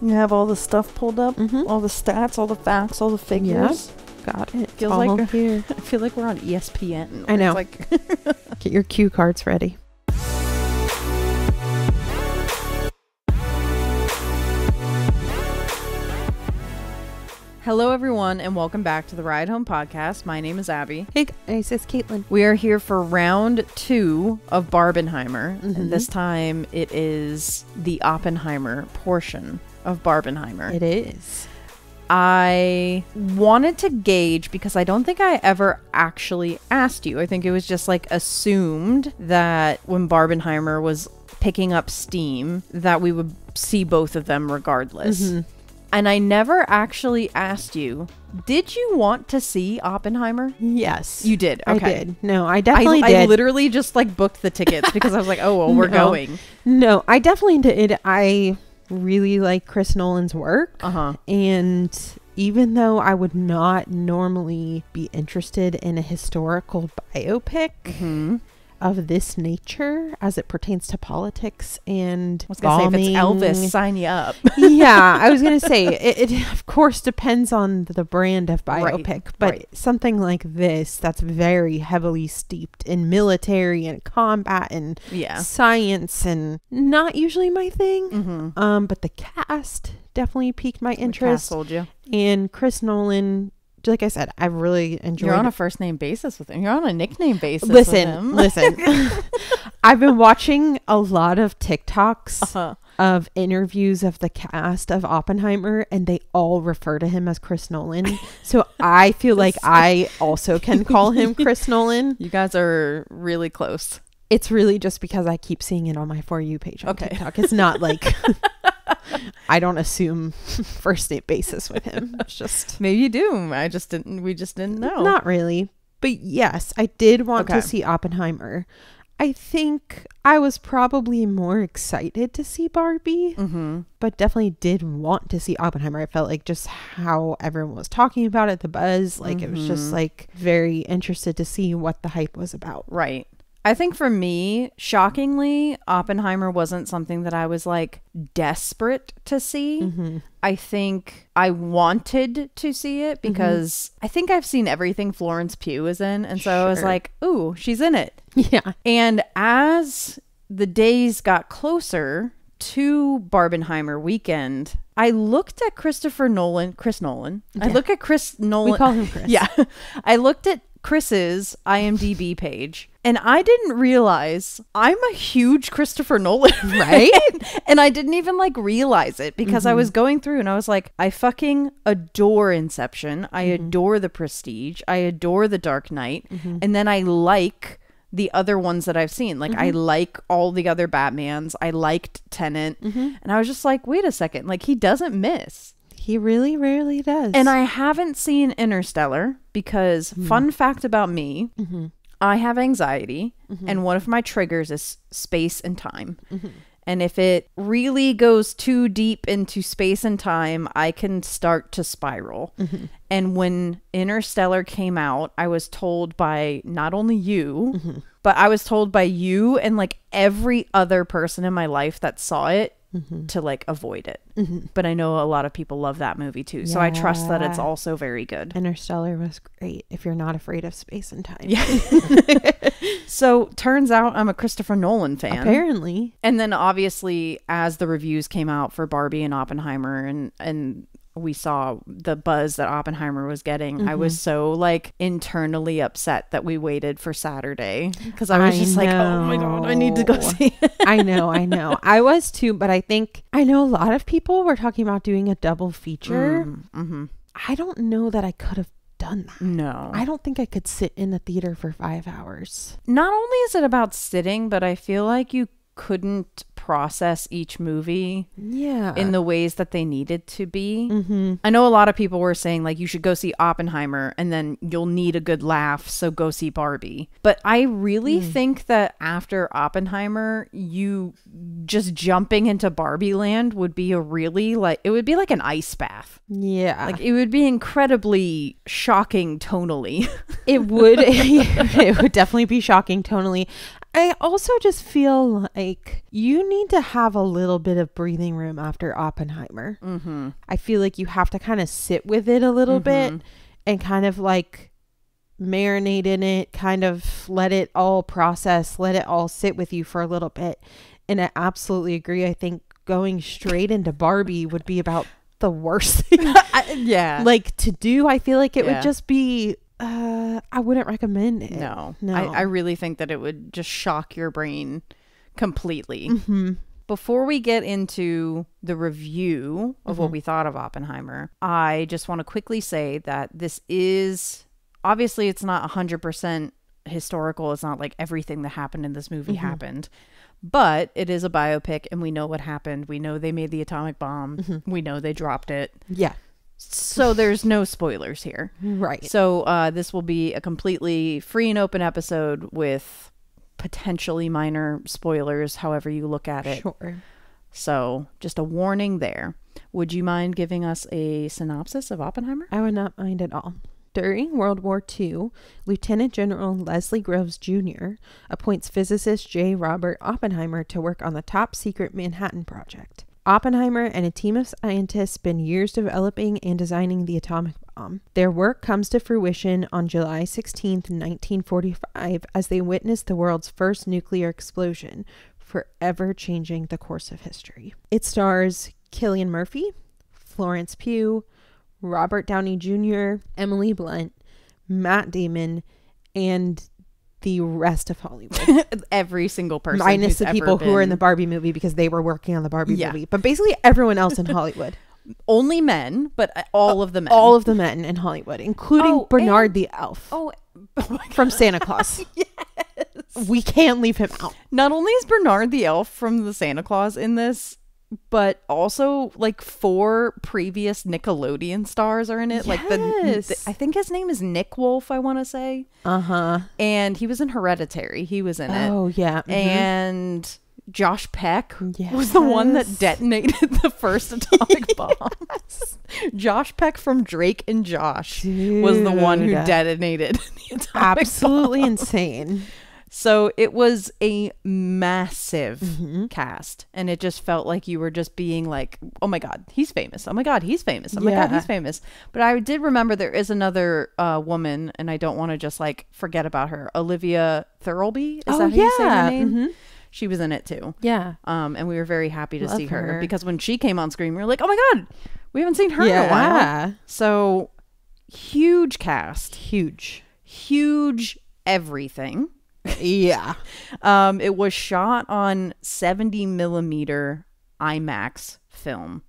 You have all the stuff pulled up, all the stats, all the facts, all the figures. Yep. Got it. Feels all like here. I feel like we're on ESPN. I know. It's like Get your cue cards ready. Hello, everyone, and welcome back to the Ride Home Podcast. My name is Abby. Hey guys, it's Caitlin. We are here for round 2 of Barbenheimer, and this time it is the Oppenheimer portion of Barbenheimer. It is. I wanted to gauge because I don't think I ever actually asked you. I think it was just like assumed that when Barbenheimer was picking up steam that we would see both of them regardless. And I never actually asked you, did you want to see Oppenheimer? Yes. You did? Okay. I did. No, I definitely did. I literally just like booked the tickets because I was like, oh, well, we're going. No, I definitely did. I really like Chris Nolan's work. And even though I would not normally be interested in a historical biopic of this nature as it pertains to politics and I was gonna say, if it's Elvis, sign you up. Yeah, I was gonna say it of course depends on the brand of biopic, but something like this that's very heavily steeped in military and combat and science and not usually my thing. But the cast definitely piqued my interest. The cast sold you. And Chris Nolan, like I said, I really enjoyed. You're on a first name basis with him. You're on a nickname basis with him. Listen. I've been watching a lot of TikToks of interviews of the cast of Oppenheimer, and they all refer to him as Chris Nolan. So I feel like I also can call him Chris Nolan. You guys are really close. It's really just because I keep seeing it on my For You page on TikTok. It's not like I don't assume first name basis with him. It's just maybe you do. We just didn't know. Not really. But yes, I did want to see Oppenheimer. I think I was probably more excited to see Barbie, but definitely did want to see Oppenheimer. I felt like just how everyone was talking about it, the buzz, like it was just like very interested to see what the hype was about. Right. I think for me, shockingly, Oppenheimer wasn't something that I was like desperate to see. I think I wanted to see it because I think I've seen everything Florence Pugh is in. And so I was like, ooh, she's in it. Yeah. And as the days got closer to Barbenheimer weekend, I looked at Chris Nolan. I look at Chris Nolan. We call him Chris. Yeah. I looked at Chris's IMDb page and I didn't realize I'm a huge Christopher Nolan fan. Right? And I didn't even like realize it because I was going through and I was like, I fucking adore Inception. I adore The Prestige. I adore The Dark Knight. And then I like the other ones that I've seen. Like I like all the other Batmans. I liked Tenet. And I was just like, wait a second. Like he doesn't miss. He really rarely does. And I haven't seen Interstellar because fun fact about me, I have anxiety and one of my triggers is space and time. And if it really goes too deep into space and time, I can start to spiral. And when Interstellar came out, I was told by not only you, but I was told by you and like every other person in my life that saw it to like avoid it. But I know a lot of people love that movie too. So I trust that it's also very good. Interstellar was great if you're not afraid of space and time. Yeah. So turns out I'm a Christopher Nolan fan. Apparently. And then obviously as the reviews came out for Barbie and Oppenheimer and we saw the buzz that Oppenheimer was getting, I was so like internally upset that we waited for Saturday because I was just like, oh my God, I need to go see it. I know. I was too, but I know a lot of people were talking about doing a double feature. I don't know that I could have done that. No. I don't think I could sit in the theater for 5 hours. Not only is it about sitting, but I feel like you couldn't process each movie in the ways that they needed to be. I know a lot of people were saying like you should go see Oppenheimer and then you'll need a good laugh, so go see Barbie. But I really think that after Oppenheimer, you just jumping into Barbie land would be a really like, it would be like an ice bath. Yeah. Like it would be incredibly shocking tonally. It would. It would definitely be shocking tonally. I also just feel like you need to have a little bit of breathing room after Oppenheimer. Mm-hmm. I feel like you have to kind of sit with it a little bit and kind of like marinate in it, kind of let it all process, let it all sit with you for a little bit. And I absolutely agree. I think going straight into Barbie would be about the worst thing like to do. I feel like it would just be I wouldn't recommend it. No. I really think that it would just shock your brain completely. Before we get into the review of what we thought of Oppenheimer, I just want to quickly say that this is obviously it's not 100% historical. It's not like everything that happened in this movie happened. But it is a biopic, and we know what happened. We know they made the atomic bomb. We know they dropped it. Yeah. So there's no spoilers here. Right. So this will be a completely free and open episode with potentially minor spoilers, however you look at it. Sure. So just a warning there. Would you mind giving us a synopsis of Oppenheimer? I would not mind at all. During World War II, Lieutenant General Leslie Groves Jr. appoints physicist J. Robert Oppenheimer to work on the top-secret Manhattan Project. Oppenheimer and a team of scientists spend years developing and designing the atomic bomb. Their work comes to fruition on July 16, 1945, as they witness the world's first nuclear explosion, forever changing the course of history. It stars Cillian Murphy, Florence Pugh, Robert Downey Jr., Emily Blunt, Matt Damon, and the rest of Hollywood. Every single person. Minus the people who were in the Barbie movie because they were working on the Barbie movie. But basically everyone else in Hollywood. Only men, but all of the men. All of the men in Hollywood, including Bernard the elf from Santa Claus. Yes. We can't leave him out. Not only is Bernard the elf from the Santa Claus in this, but also like 4 previous Nickelodeon stars are in it. Yes. Like I think his name is Nick Wolf, I want to say. And he was in Hereditary. He was in it. Oh yeah. And Josh Peck was the one that detonated the first atomic bomb. Josh Peck from Drake and Josh was the one who detonated the atomic bomb. Absolutely insane. So it was a massive cast, and it just felt like you were just being like, oh my God, he's famous. Oh my God, he's famous. Oh my God, he's famous. But I did remember there is another woman, and I don't want to just like forget about her. Olivia Thirlby. Is that how you say her name? She was in it too. Yeah. And we were very happy to see her because when she came on screen, we were like, oh my God, we haven't seen her in a while. So huge cast. Huge everything. Yeah. It was shot on 70 millimeter IMAX film,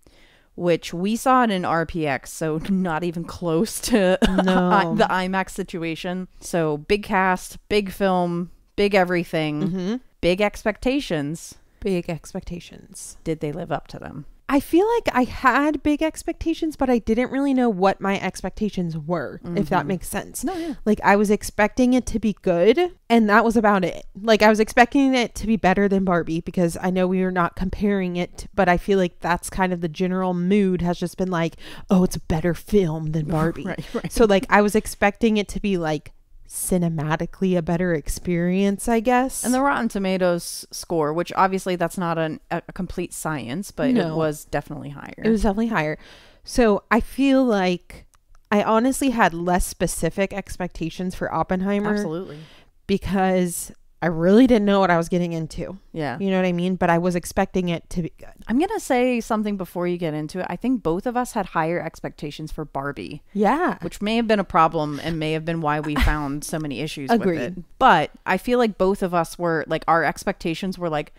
which we saw it in RPX, so not even close to the IMAX situation. So big cast, big film, big everything, big expectations. Big expectations. Did they live up to them? I feel like I had big expectations, but I didn't really know what my expectations were, if that makes sense. No, yeah. Like I was expecting it to be good, and that was about it. Like I was expecting it to be better than Barbie because I know we were not comparing it, but I feel like that's kind of the general mood has just been like, oh, it's a better film than Barbie. Right. So like I was expecting it to be like cinematically a better experience, I guess. And the Rotten Tomatoes score, which obviously that's not a complete science, but it was definitely higher. It was definitely higher. So I feel like I honestly had less specific expectations for Oppenheimer. Absolutely. Because I really didn't know what I was getting into. Yeah. You know what I mean? But I was expecting it to be good. I'm going to say something before you get into it. I think both of us had higher expectations for Barbie. Yeah. Which may have been a problem and may have been why we found so many issues with it. But I feel like both of us were like, our expectations were like,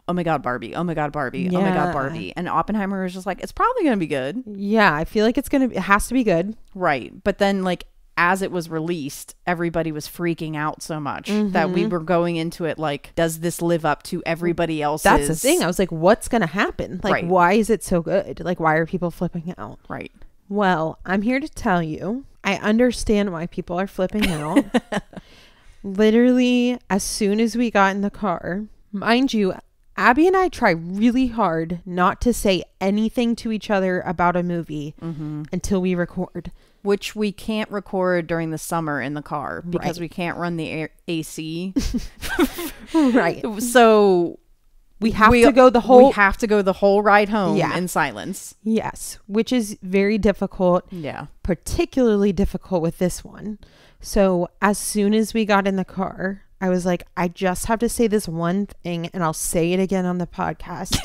oh my God, Barbie. Oh my God, Barbie. Oh my God, Barbie. And Oppenheimer was just like, it's probably going to be good. Yeah. I feel like it has to be good. Right. But then like, as it was released, everybody was freaking out so much that we were going into it like, does this live up to everybody else's? That's the thing. I was like, what's going to happen? Like, why is it so good? Like, why are people flipping out? Right. Well, I'm here to tell you, I understand why people are flipping out. Literally, as soon as we got in the car, mind you, Abby and I try really hard not to say anything to each other about a movie until we record. which we can't record during the summer in the car because Right. we can't run the AC. Right. So we have to go the whole ride home Yeah. in silence. Yes, which is very difficult. Yeah. Particularly difficult with this one. So as soon as we got in the car, I was like, I just have to say this one thing, and I'll say it again on the podcast.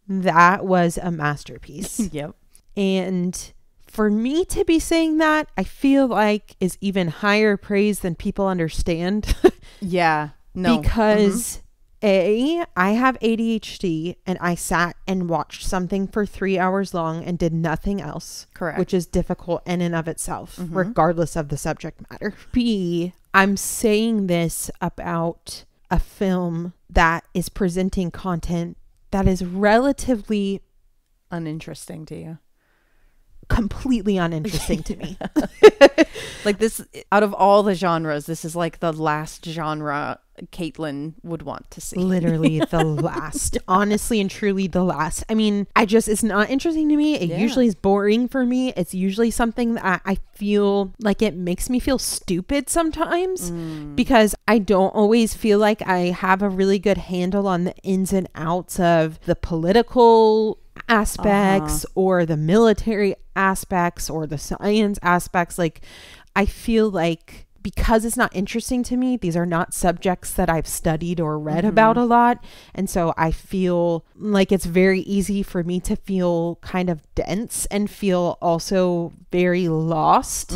That was a masterpiece. Yep. And for me to be saying that, I feel like is even higher praise than people understand. Yeah. No. Because I have ADHD, and I sat and watched something for 3 hours long and did nothing else. Correct. Which is difficult in and of itself, regardless of the subject matter. B, I'm saying this about a film that is presenting content that is relatively uninteresting to you. Completely uninteresting to me. Like this, out of all the genres, this is like the last genre Caitlin would want to see. Literally the last. Honestly and truly the last. I mean, it's not interesting to me. It usually is boring for me. It's usually something that I feel like it makes me feel stupid sometimes because I don't always feel like I have a really good handle on the ins and outs of the political aspects or the military aspects or the science aspects. Like, I feel like because it's not interesting to me, these are not subjects that I've studied or read about a lot. And so I feel like it's very easy for me to feel kind of dense and feel also very lost.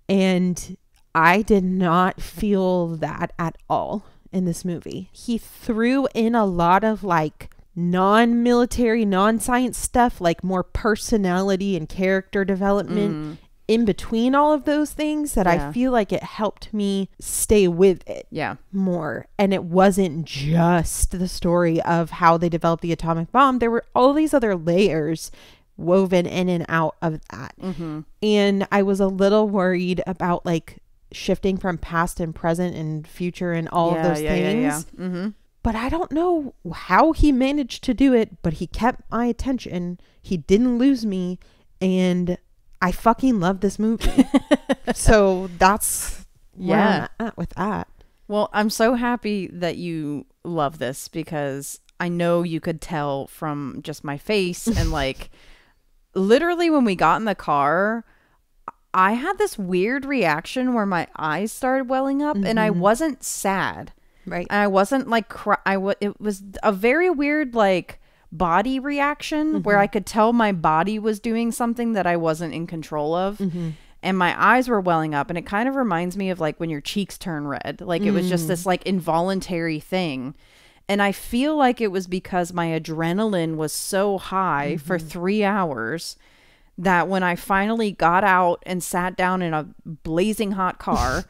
And I did not feel that at all in this movie. He threw in a lot of like non-military, non-science stuff, like more personality and character development in between all of those things that I feel like it helped me stay with it more. And it wasn't just the story of how they developed the atomic bomb. There were all these other layers woven in and out of that. And I was a little worried about like shifting from past and present and future and all of those things. But I don't know how he managed to do it, but he kept my attention. He didn't lose me. And I fucking love this movie. So that's where I'm at with that. Well, I'm so happy that you love this because I know you could tell from just my face and like literally when we got in the car, I had this weird reaction where my eyes started welling up and I wasn't sad. Right. And I wasn't like it was a very weird like body reaction where I could tell my body was doing something that I wasn't in control of. And my eyes were welling up, and it kind of reminds me of like when your cheeks turn red. Like it was just this like involuntary thing. And I feel like it was because my adrenaline was so high for 3 hours that when I finally got out and sat down in a blazing hot car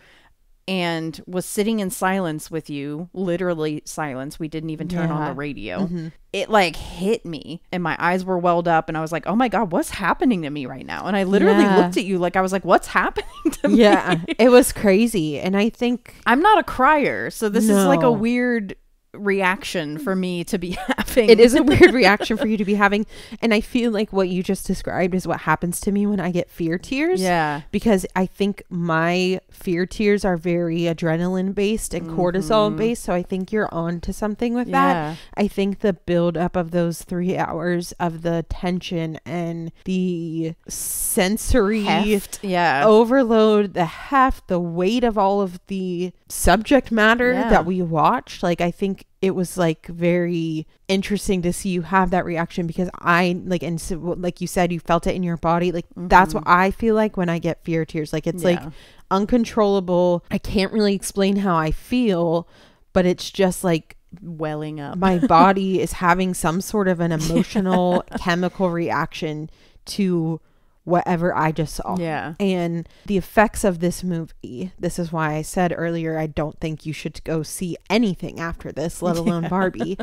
and was sitting in silence with you, literally silence. We didn't even turn on the radio. It like hit me and my eyes were welled up and I was like, oh my God, what's happening to me right now? And I literally looked at you like I was like, what's happening to me? Yeah, it was crazy. And I think I'm not a crier. So this is like a weird reaction for me to be having. It is a weird reaction for you to be having. And I feel like what you just described is what happens to me when I get fear tears. Yeah. Because I think my fear tears are very adrenaline based and cortisol based. So I think you're on to something with that. I think the build up of those 3 hours of the tension and the sensory heft, overload, the heft, the weight of all of the subject matter that we watched. Like, I think it was like very interesting to see you have that reaction because I like, and so, like you said, you felt it in your body. Like that's what I feel like when I get fear tears. Like it's like uncontrollable. I can't really explain how I feel, but it's just like welling up. My body is having some sort of an emotional chemical reaction to whatever I just saw. Yeah. And the effects of this movie, this is why I said earlier, I don't think you should go see anything after this, let alone Barbie.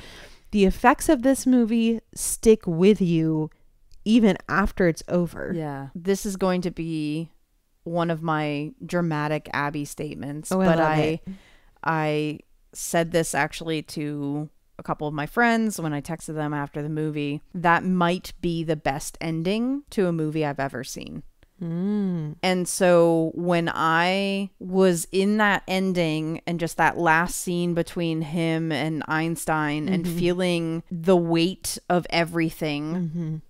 The effects of this movie stick with you even after it's over. Yeah. This is going to be one of my dramatic Abby statements. Oh, but I said this actually to a couple of my friends when I texted them after the movie. That might be the best ending to a movie I've ever seen. And so when I was in that ending and just that last scene between him and Einstein and feeling the weight of everything,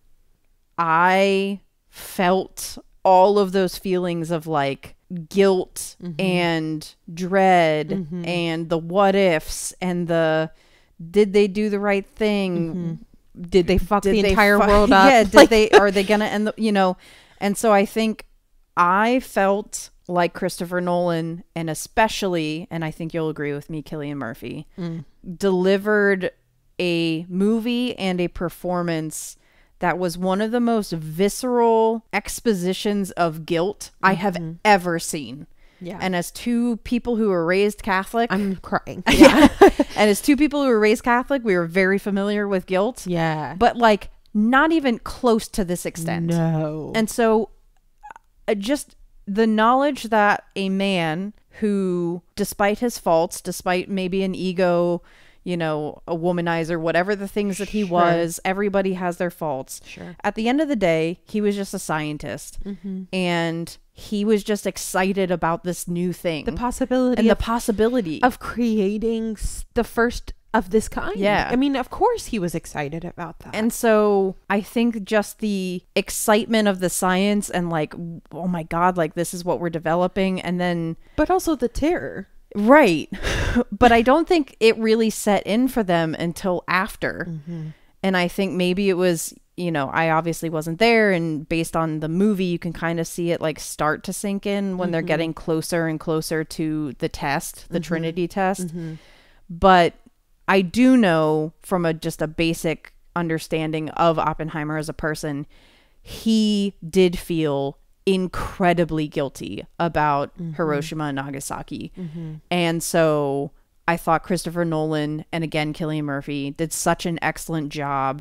I felt all of those feelings of like guilt and dread and the what ifs and the did they do the right thing? Did they fuck the entire world up? Yeah, are they gonna end the, and so I think I felt like Christopher Nolan, and especially, and I think you'll agree with me, Cillian Murphy, delivered a movie and a performance that was one of the most visceral expositions of guilt I have ever seen. Yeah. And as two people who were raised Catholic, I'm crying. Yeah. And as two people who were raised Catholic, we were very familiar with guilt. Yeah. But like not even close to this extent. No. And so just the knowledge that a man who, despite his faults, despite maybe an ego, a womanizer, whatever the things that he was, everybody has their faults. Sure. At the end of the day, he was just a scientist. And he was just excited about this new thing. The possibility of creating the first of this kind. Yeah. I mean, of course he was excited about that. And so I think just the excitement of the science and like, oh my God, like this is what we're developing. And then... But also the terror. Right. But I don't think it really set in for them until after. And I think maybe it was, I obviously wasn't there. And based on the movie, you can kind of see it like start to sink in when they're getting closer and closer to the test, the Trinity test. But I do know from just a basic understanding of Oppenheimer as a person, he did feel incredibly guilty about Hiroshima and Nagasaki. And so I thought Christopher Nolan and again Cillian Murphy did such an excellent job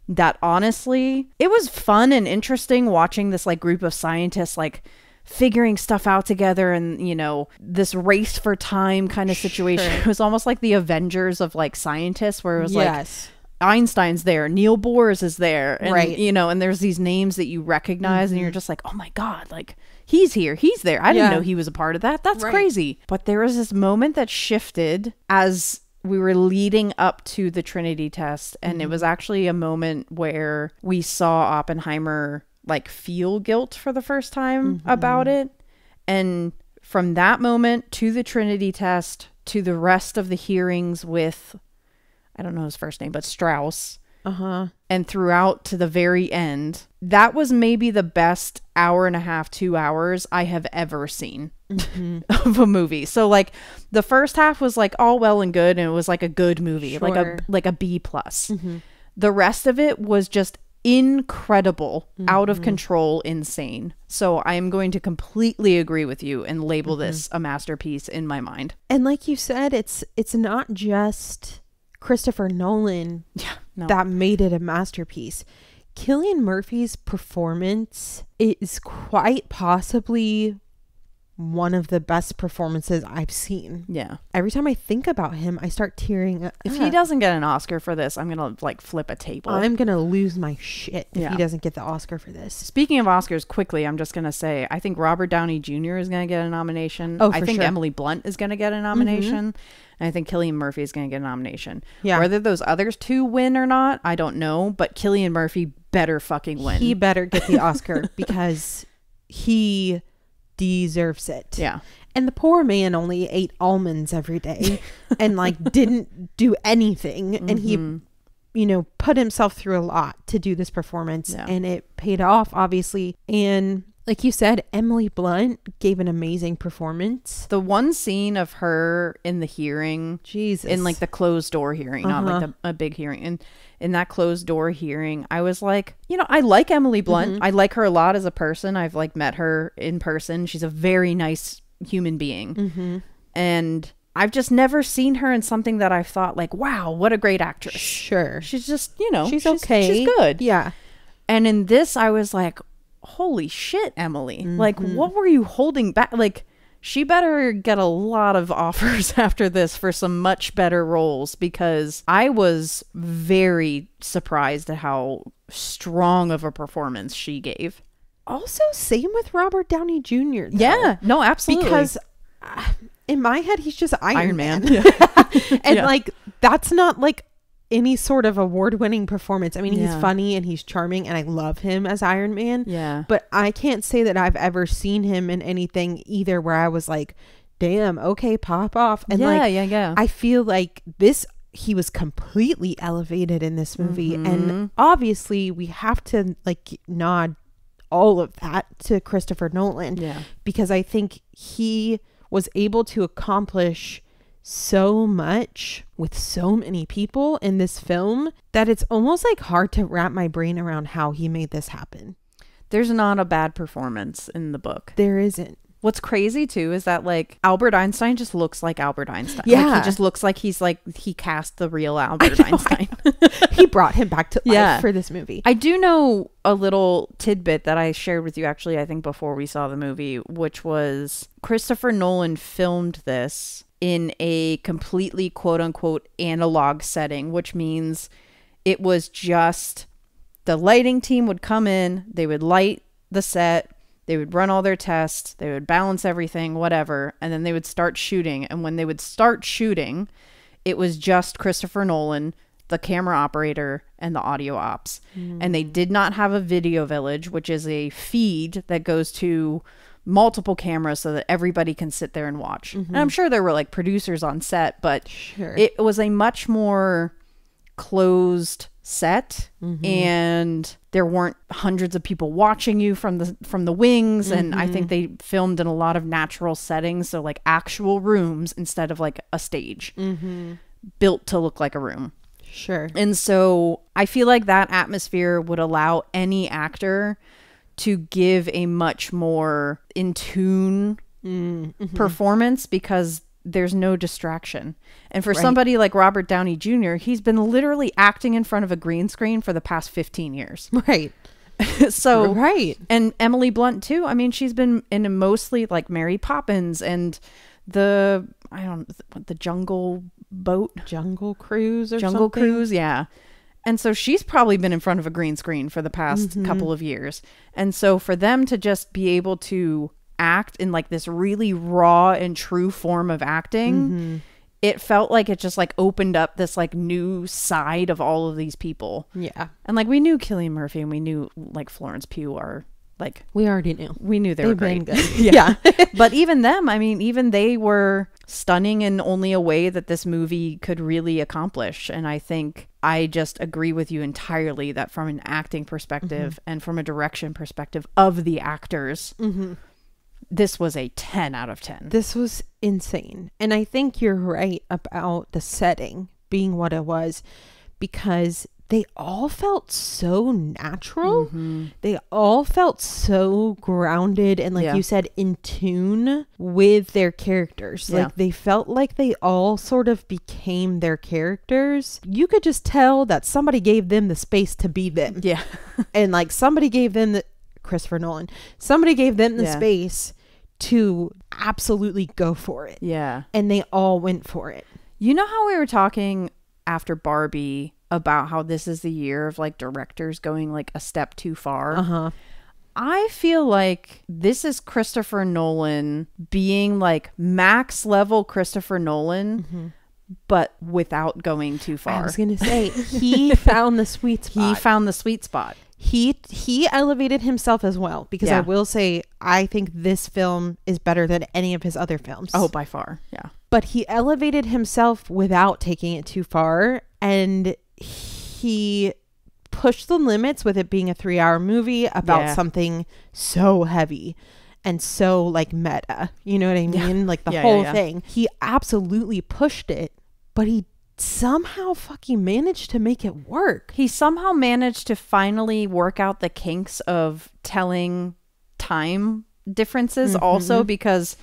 that honestly it was fun and interesting watching this like group of scientists like figuring stuff out together and this race for time kind of situation. It was almost like the Avengers of like scientists where it was like Einstein's there, Neil Bohr's is there, and and there's these names that you recognize and you're just like, oh my God, like he's here, he's there, I didn't know he was a part of that. That's crazy. But there was this moment that shifted as we were leading up to the Trinity test, and it was actually a moment where we saw Oppenheimer like feel guilt for the first time about it. And from that moment to the Trinity test to the rest of the hearings with, I don't know his first name, but Strauss, and throughout to the very end, that was maybe the best hour and a half, 2 hours I have ever seen of a movie. So like the first half was like all well and good, and it was like a good movie, like a B plus. The rest of it was just incredible, out of control, insane. So I'm going to completely agree with you and label this a masterpiece in my mind. And like you said, it's not just Christopher Nolan that made it a masterpiece. Cillian Murphy's performance is quite possibly one of the best performances I've seen. Yeah. Every time I think about him, I start tearing up. If he doesn't get an Oscar for this, I'm going to like flip a table. I'm going to lose my shit if he doesn't get the Oscar for this. Speaking of Oscars, quickly, I'm just going to say, I think Robert Downey Jr. is going to get a nomination. Oh, I think sure. Emily Blunt is going to get a nomination. And I think Cillian Murphy is going to get a nomination. Yeah. Whether those others two win or not, I don't know. But Cillian Murphy better fucking win. He better get the Oscar because he deserves it. Yeah. And the poor man only ate almonds every day and like didn't do anything. And he, put himself through a lot to do this performance, and it paid off, obviously. And like you said, Emily Blunt gave an amazing performance. The one scene of her in the hearing, Jesus, in like the closed door hearing, not like a big hearing, and in that closed door hearing, I was like, I like Emily Blunt. I like her a lot as a person. I've like met her in person. She's a very nice human being. And I've just never seen her in something that I've thought like, wow, what a great actress. Sure. She's just, she's okay. She's good. Yeah. And in this, I was like, holy shit, Emily. Like, what were you holding back? Like, she better get a lot of offers after this for some much better roles, because I was very surprised at how strong of a performance she gave. also same with Robert Downey Jr. though. Yeah, no, absolutely. Because in my head, he's just Iron Man. Yeah. And Yeah. like, that's not like any sort of award-winning performance. I mean, he's Yeah. funny and he's charming and I love him as Iron Man. Yeah. But I can't say that I've ever seen him in anything either where I was like, damn, okay, pop off. And Yeah. I feel like he was completely elevated in this movie. Mm-hmm. And obviously we have to like nod all of that to Christopher Nolan. Yeah. Because I think he was able to accomplish so much with so many people in this film that it's almost like hard to wrap my brain around how he made this happen. There's not a bad performance in the book. There isn't. What's crazy too is that like Albert Einstein just looks like Albert Einstein. Yeah. Like, he just looks like he cast the real Albert Einstein. He brought him back to life Yeah. for this movie. I do know a little tidbit that I shared with you actually, I think before we saw the movie, which was Christopher Nolan filmed this in a completely quote unquote analog setting, which means it was just the lighting team would come in, they would light the set, they would run all their tests, they would balance everything, whatever, and then they would start shooting. And when they would start shooting, it was just Christopher Nolan, the camera operator, and the audio ops. And they did not have a video village, which is a feed that goes to multiple cameras so that everybody can sit there and watch. And I'm sure there were like producers on set, but Sure. it was a much more closed set, and there weren't hundreds of people watching you from the wings. And I think they filmed in a lot of natural settings, so like actual rooms instead of like a stage built to look like a room. Sure. And so I feel like that atmosphere would allow any actor to give a much more in tune performance because there's no distraction. And for somebody like Robert Downey Jr., he's been literally acting in front of a green screen for the past 15 years. Right. So, Right. And Emily Blunt too. I mean, she's been in mostly like Mary Poppins and the Jungle Boat. Jungle Cruise or Jungle something. Cruise, yeah. And so she's probably been in front of a green screen for the past couple of years. And so for them to just be able to act in like this really raw and true form of acting, it felt like it just like opened up this like new side of all of these people. Yeah. And like we knew Cillian Murphy and we knew like Florence Pugh are like, We already knew. we knew they were They've great. been good. Yeah. But even them, I mean, even they were stunning in only a way that this movie could really accomplish. And I think I just agree with you entirely that from an acting perspective and from a direction perspective of the actors, this was a 10 out of 10. This was insane. And I think you're right about the setting being what it was, because they all felt so natural. They all felt so grounded and, like you said, in tune with their characters. Yeah. Like they felt like they all sort of became their characters. You could just tell that somebody gave them the space to be them. Yeah. And like somebody gave them Christopher Nolan, somebody gave them the Yeah. space to absolutely go for it. Yeah. And they all went for it. You know how we were talking after Barbie about how this is the year of like directors going like a step too far? I feel like this is Christopher Nolan being like max level Christopher Nolan, but without going too far. I was going to say, he found the sweet spot. He found the sweet spot. He elevated himself as well, because Yeah. I will say, I think this film is better than any of his other films. Oh, by far. Yeah. But he elevated himself without taking it too far, and he pushed the limits with it being a 3-hour movie about something so heavy and so like meta. You know what I mean? Like the whole thing. He absolutely pushed it, but he somehow fucking managed to make it work. He somehow managed to finally work out the kinks of telling time differences also, because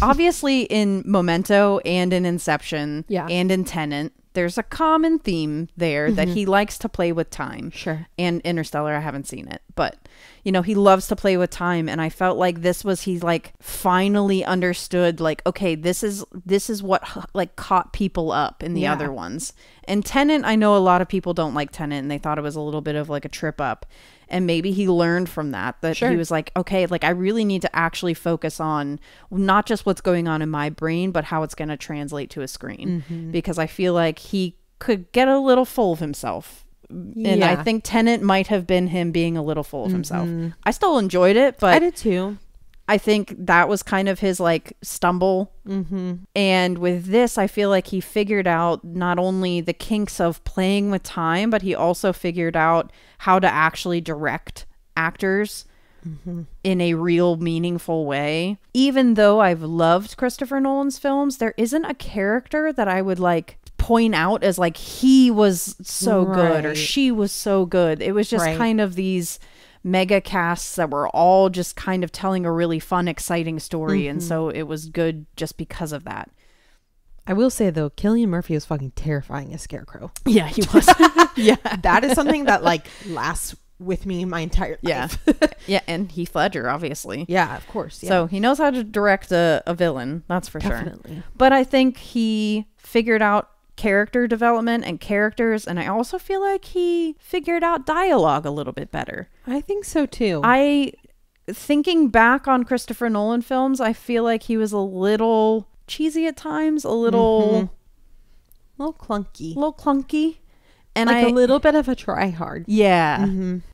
obviously in Memento and in Inception and in Tenet, there's a common theme there that he likes to play with time. Sure. And Interstellar, I haven't seen it, but you know, he loves to play with time. And I felt like he like finally understood like, okay, this is what like caught people up in the other ones. And Tenet, I know a lot of people don't like Tenet and they thought it was a little bit of like a trip up. And maybe he learned from that he was like, okay, like I really need to actually focus on not just what's going on in my brain, but how it's going to translate to a screen. Because I feel like he could get a little full of himself. And I think Tenet might have been him being a little full of himself. I still enjoyed it, but I did too. I think that was kind of his like stumble. And with this, I feel like he figured out not only the kinks of playing with time, but he also figured out how to actually direct actors in a real meaningful way. Even though I've loved Christopher Nolan's films, there isn't a character that I would like point out as like he was so good or she was so good. It was just kind of these mega casts that were all just kind of telling a really fun, exciting story. And so it was good just because of that. I will say though, Cillian Murphy was fucking terrifying as Scarecrow. Yeah, he was. Yeah, that is something that like lasts with me my entire life. Yeah, and Heath Ledger, obviously. Yeah, of course. Yeah. So he knows how to direct a villain, that's for Definitely. sure. But I think he figured out character development and characters, and I also feel like he figured out dialogue a little bit better. I think so too. Thinking back on Christopher Nolan films, I feel like he was a little cheesy at times, a little clunky. And like a little bit of a try hard. Yeah.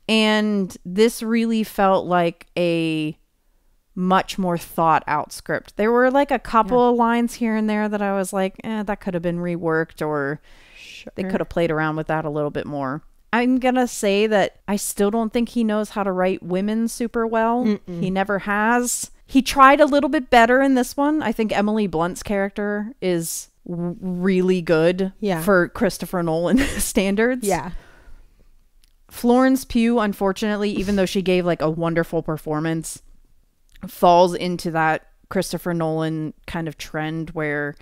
And this really felt like a much more thought out script. There were like a couple of lines here and there that I was like, that could have been reworked, or they could have played around with that a little bit more. I'm gonna say that I still don't think he knows how to write women super well. He never has. He tried a little bit better in this one. I think Emily Blunt's character is really good for Christopher Nolan standards. Yeah. Florence Pugh, unfortunately, even though she gave like a wonderful performance, falls into that Christopher Nolan kind of trend where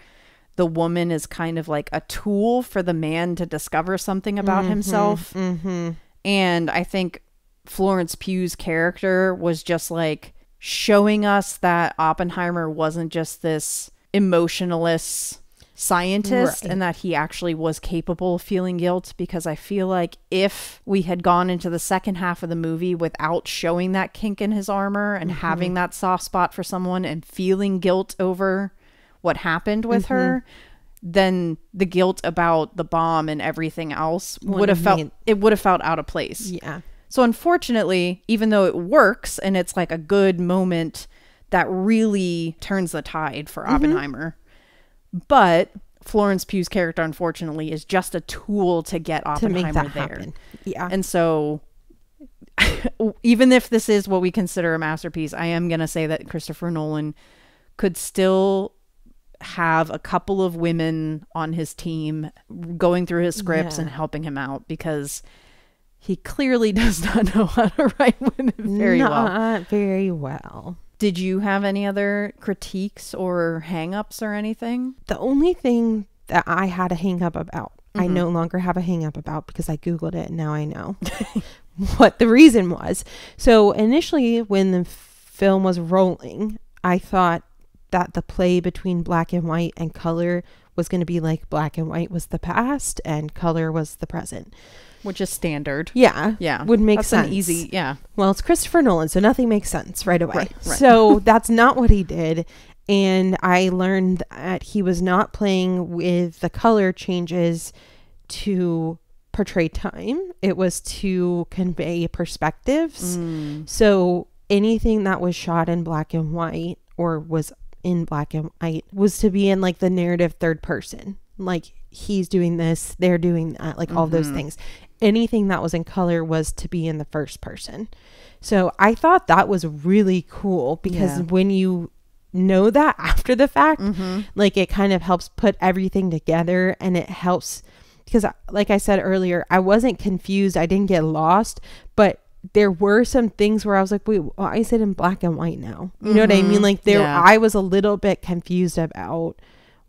the woman is kind of like a tool for the man to discover something about himself. And I think Florence Pugh's character was just like showing us that Oppenheimer wasn't just this emotionless scientist, and that he actually was capable of feeling guilt. Because I feel like if we had gone into the second half of the movie without showing that kink in his armor and having that soft spot for someone and feeling guilt over what happened with her, then the guilt about the bomb and everything else would have felt out of place. Yeah. So unfortunately, even though it works and it's like a good moment that really turns the tide for Oppenheimer, but Florence Pugh's character, unfortunately, is just a tool to get Oppenheimer there. Happen. Yeah. And so even if this is what we consider a masterpiece, I am going to say that Christopher Nolan could still have a couple of women on his team going through his scripts and helping him out, because he clearly does not know how to write women very well. Not very well. Did you have any other critiques or hang-ups or anything? The only thing that I had a hang-up about, I no longer have a hang-up about because I Googled it and now I know what the reason was. So initially when the film was rolling, I thought that the play between black and white and color was going to be like black and white was the past and color was the present. Which is standard. Yeah. Yeah. Would make that's sense. An easy, yeah. Well, it's Christopher Nolan, so nothing makes sense right away. Right. So that's not what he did. And I learned that he was not playing with the color changes to portray time. It was to convey perspectives. So anything that was shot in black and white or was in black and white was to be in like the narrative third person. Like he's doing this, they're doing that, like all those things. Anything that was in color was to be in the first person. So I thought that was really cool because when you know that after the fact, like it kind of helps put everything together, and it helps because like I said earlier, I wasn't confused. I didn't get lost, but there were some things where I was like, wait, why is it in black and white now? You know what I mean? Like I was a little bit confused about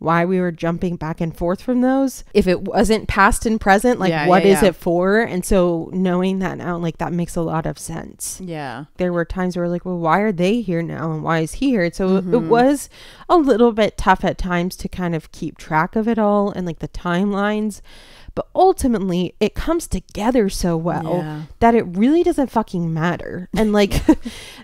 why we were jumping back and forth from those. If it wasn't past and present, like what is it for? And so knowing that now, like that makes a lot of sense. Yeah. There were times where like, well, why are they here now? And why is he here? So it was a little bit tough at times to kind of keep track of it all and like the timelines. But ultimately, it comes together so well that it really doesn't fucking matter. And like,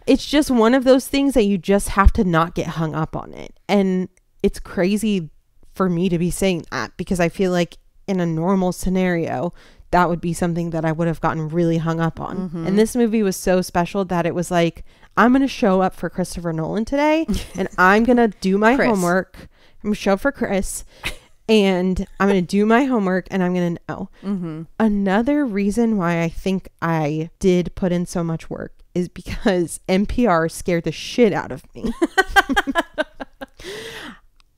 it's just one of those things that you just have to not get hung up on it. And it's crazy for me to be saying that because I feel like in a normal scenario, that would be something that I would have gotten really hung up on. And this movie was so special that it was like, I'm going to show up for Christopher Nolan today and I'm going to do my homework. I'm going to show up for Chris. And I'm going to do my homework and I'm going to know. Another reason why I think I did put in so much work is because NPR scared the shit out of me.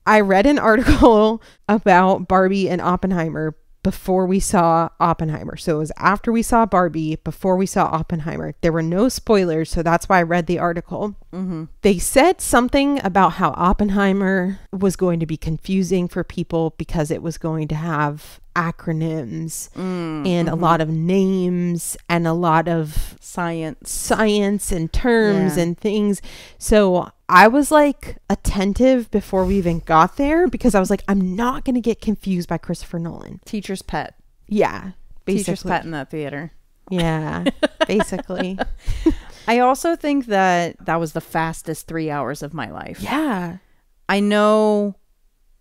I read an article about Barbie and Oppenheimer before we saw Oppenheimer. So it was after we saw Barbie, before we saw Oppenheimer. There were no spoilers, so that's why I read the article. They said something about how Oppenheimer was going to be confusing for people because it was going to have acronyms and a lot of names and a lot of science and terms and things. So I was like attentive before we even got there because I was like, I'm not going to get confused by Christopher Nolan. Teacher's pet. Yeah. Basically. Teacher's pet in that theater. Yeah. Basically. I also think that was the fastest 3 hours of my life. Yeah. I know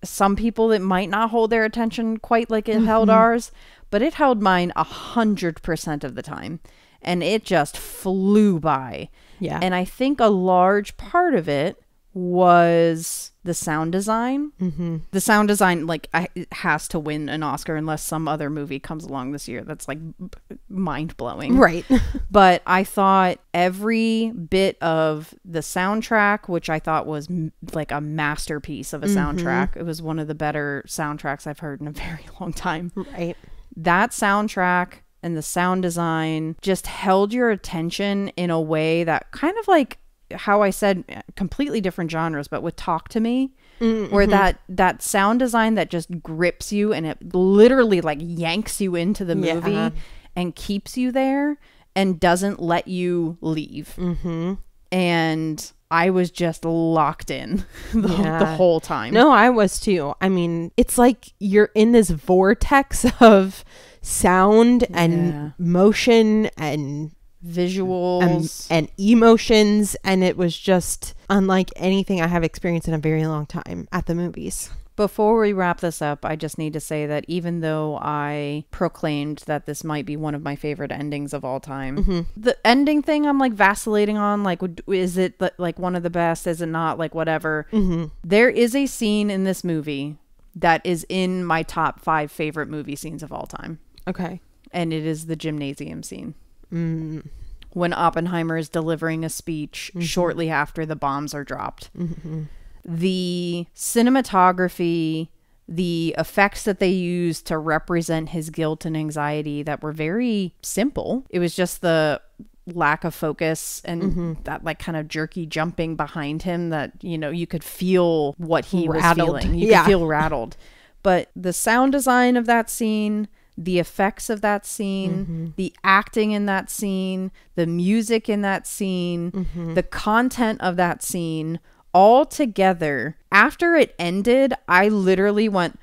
some people that might not hold their attention quite like it held ours, but it held mine 100% of the time. And it just flew by. Yeah. And I think a large part of it was the sound design. The sound design, like, it has to win an Oscar unless some other movie comes along this year that's like mind-blowing. Right. But I thought every bit of the soundtrack, which I thought was like a masterpiece of a soundtrack. It was one of the better soundtracks I've heard in a very long time. Right. That soundtrack and the sound design just held your attention in a way that kind of like how I said, completely different genres, but with Talk to Me, where that sound design that just grips you and it literally like yanks you into the movie and keeps you there and doesn't let you leave. And I was just locked in the whole time. No, I was too. I mean, it's like you're in this vortex of sound and motion and visuals and emotions, and it was just unlike anything I have experienced in a very long time at the movies. Before we wrap this up, I just need to say that even though I proclaimed that this might be one of my favorite endings of all time, the ending thing I'm like vacillating on, like, is it like one of the best? Is it not? Like, whatever. There is a scene in this movie that is in my top 5 favorite movie scenes of all time. Okay. And it is the gymnasium scene. When Oppenheimer is delivering a speech shortly after the bombs are dropped. The cinematography, the effects that they used to represent his guilt and anxiety that were very simple. It was just the lack of focus and that like kind of jerky jumping behind him that, you know, you could feel what he was feeling. You could feel rattled. But the sound design of that scene, the effects of that scene, the acting in that scene, the music in that scene, the content of that scene, all together. After it ended, I literally went,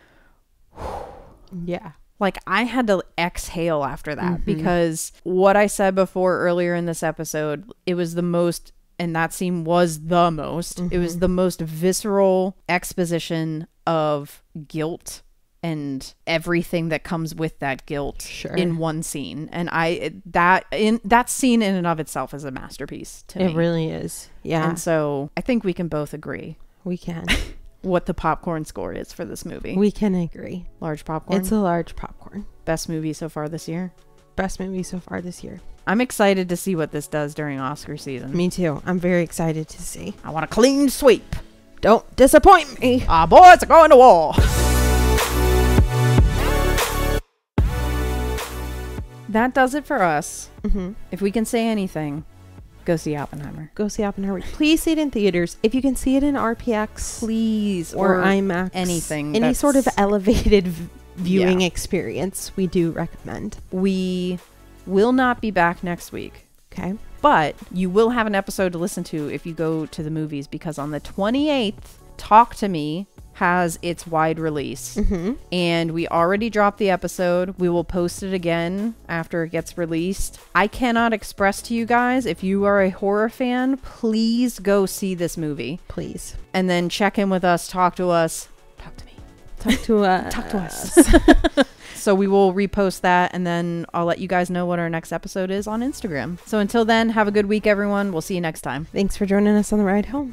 like I had to exhale after that because what I said before earlier in this episode, it was the most, and that scene was the most, it was the most visceral exposition of guilt and everything that comes with that guilt in one scene. And that scene in and of itself is a masterpiece to me. It really is. Yeah. And so I think we can both agree. We can. What the popcorn score is for this movie. We can agree. Large popcorn. It's a large popcorn. Best movie so far this year. Best movie so far this year. I'm excited to see what this does during Oscar season. Me too. I'm very excited to see. I want a clean sweep. Don't disappoint me. Our boys are going to war. That does it for us. If we can say anything, Go see Oppenheimer. Go see Oppenheimer. Please see it in theaters. If you can see it in RPX, please, or IMAX, anything, any sort of elevated viewing experience, we do recommend. We will not be back next week. Okay. But you will have an episode to listen to if you go to the movies, because on the 28th, Talk to Me has its wide release. And we already dropped the episode. We will post it again after it gets released. I cannot express to you guys, if you are a horror fan, please go see this movie. Please. And then check in with us, talk to us. Talk to me. Talk to us. Talk to us. So we will repost that, and then I'll let you guys know what our next episode is on Instagram. So until then, have a good week, everyone. We'll see you next time. Thanks for joining us on the ride home.